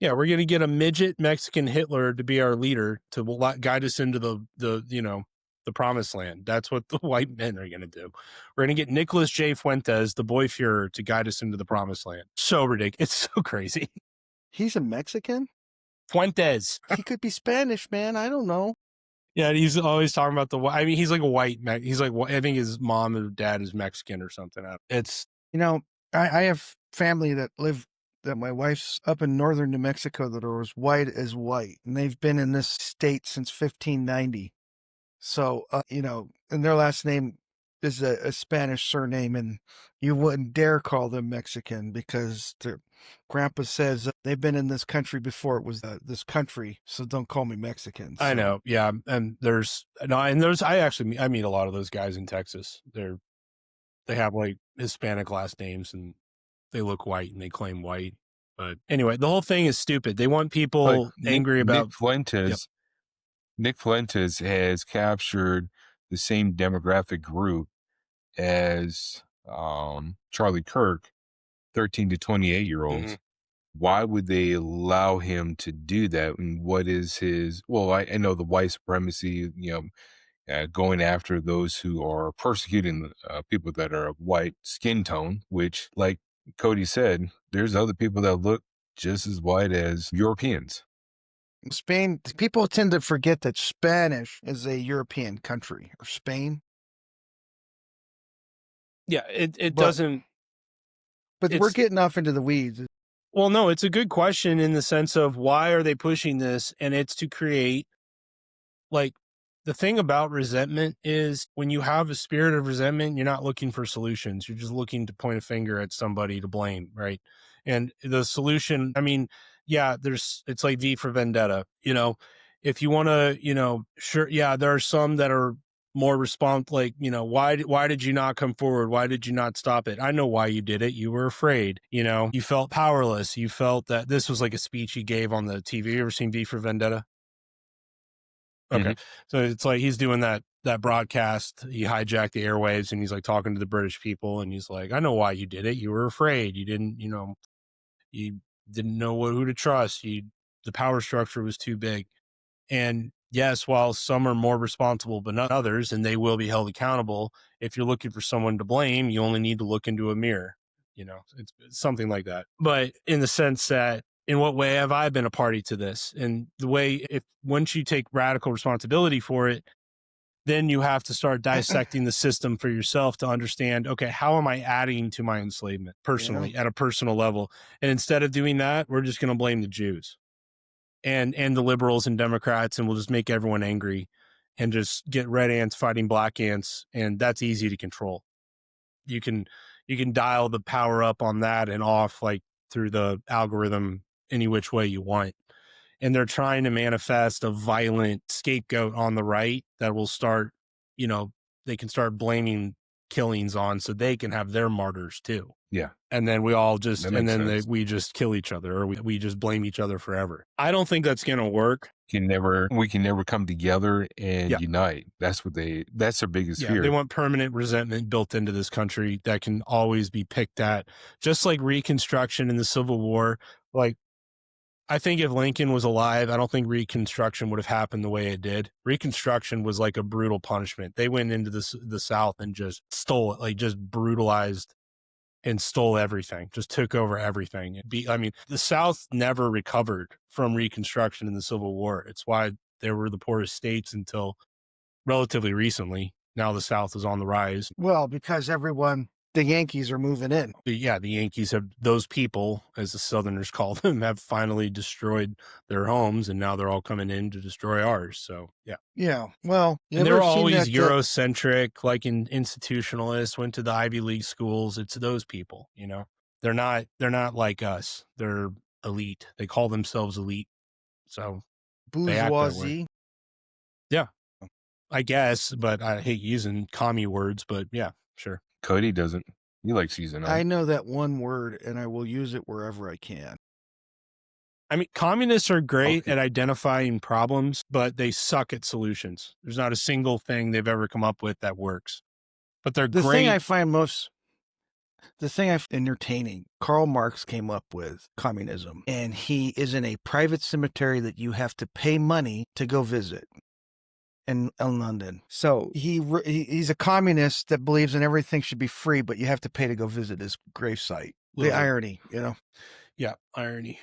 Yeah, we're gonna get a midget Mexican Hitler to be our leader to guide us into the promised land. That's what the white men are gonna do. We're gonna get Nicholas J. Fuentes, the boy Fuhrer, to guide us into the promised land. So ridiculous. It's so crazy. He's a Mexican? Fuentes. He could be Spanish, man. I don't know. Yeah, he's always talking about I mean, he's like a white. He's like, I think his mom or dad is Mexican or something. It's I have family that my wife's up in northern New Mexico that are as white as white, and they've been in this state since 1590. So, and their last name is a Spanish surname, and you wouldn't dare call them Mexican because their grandpa says they've been in this country before it was this country, so don't call me Mexican. I know, yeah, and I meet a lot of those guys in Texas. They have like Hispanic last names and they look white and they claim white. But anyway, the whole thing is stupid. They want people angry about Nick Fuentes has captured the same demographic group as Charlie Kirk, 13 to 28-year-olds. Why would they allow him to do that? And what is his, well, I know the white supremacy, going after those who are persecuting people that are of white skin tone, which, like Cody said, there's other people that look just as white as Europeans. Spain, people tend to forget that Spanish is a European country, or Spain. Yeah, it doesn't. But we're getting off into the weeds. Well, no, it's a good question in the sense of why are they pushing this? And it's to create, like, the thing about resentment is when you have a spirit of resentment, you're not looking for solutions. You're just looking to point a finger at somebody to blame, right? And the solution, I mean, yeah, it's like V for Vendetta, if you want to, sure. Yeah, there are some that are more like, why did you not come forward? Why did you not stop it? I know why you did it. You were afraid, you felt powerless. You felt that this was like a speech he gave on the TV. You ever seen V for Vendetta? Okay. So it's like he's doing that broadcast. He hijacked the airwaves and he's like talking to the British people and he's like, I know why you did it. You were afraid. You didn't know who to trust. The power structure was too big. And yes, while some are more responsible than others and they will be held accountable, if you're looking for someone to blame, you only need to look into a mirror. It's something like that. But in the sense that, in what way have I been a party to this? And the way, once you take radical responsibility for it, then you have to start dissecting the system for yourself to understand, okay, how am I adding to my enslavement personally at a personal level? And instead of doing that, we're just going to blame the Jews and the liberals and Democrats, and we'll just make everyone angry and just get red ants fighting black ants. And that's easy to control. You can dial the power up on that and off, like through the algorithm, any which way you want. And they're trying to manifest a violent scapegoat on the right that will start, they can start blaming killings on so they can have their martyrs too. Yeah. And then we all just, we just kill each other, or we just blame each other forever. I don't think that's going to work. We can never come together and unite. That's their biggest fear. They want permanent resentment built into this country that can always be picked at, just like Reconstruction in the Civil War. Like, I think if Lincoln was alive, I don't think Reconstruction would have happened the way it did. Reconstruction was like a brutal punishment. They went into the South and just stole it, like just brutalized and stole everything, just took over everything. The South never recovered from Reconstruction in the Civil War. It's why they were the poorest states until relatively recently. Now the South is on the rise. Well, because the Yankees are moving in. Yeah, the Yankees those people, as the Southerners call them, have finally destroyed their homes, and now they're all coming in to destroy ours. So, yeah. Yeah, well. And they were always Eurocentric, like institutionalists, went to the Ivy League schools. It's those people, They're not like us. They're elite. They call themselves elite. So, bourgeoisie. Yeah, I guess, but I hate using commie words, but yeah, sure. Cody doesn't. He likes using it. I know that one word, and I will use it wherever I can. I mean, communists are great at identifying problems, but they suck at solutions. There's not a single thing they've ever come up with that works. But they're great. The thing I find most The thing I find entertaining, Karl Marx came up with communism, and he is in a private cemetery that you have to pay money to go visit in London. So he's a communist that believes in everything should be free, but you have to pay to go visit his gravesite. The irony, Yeah, irony.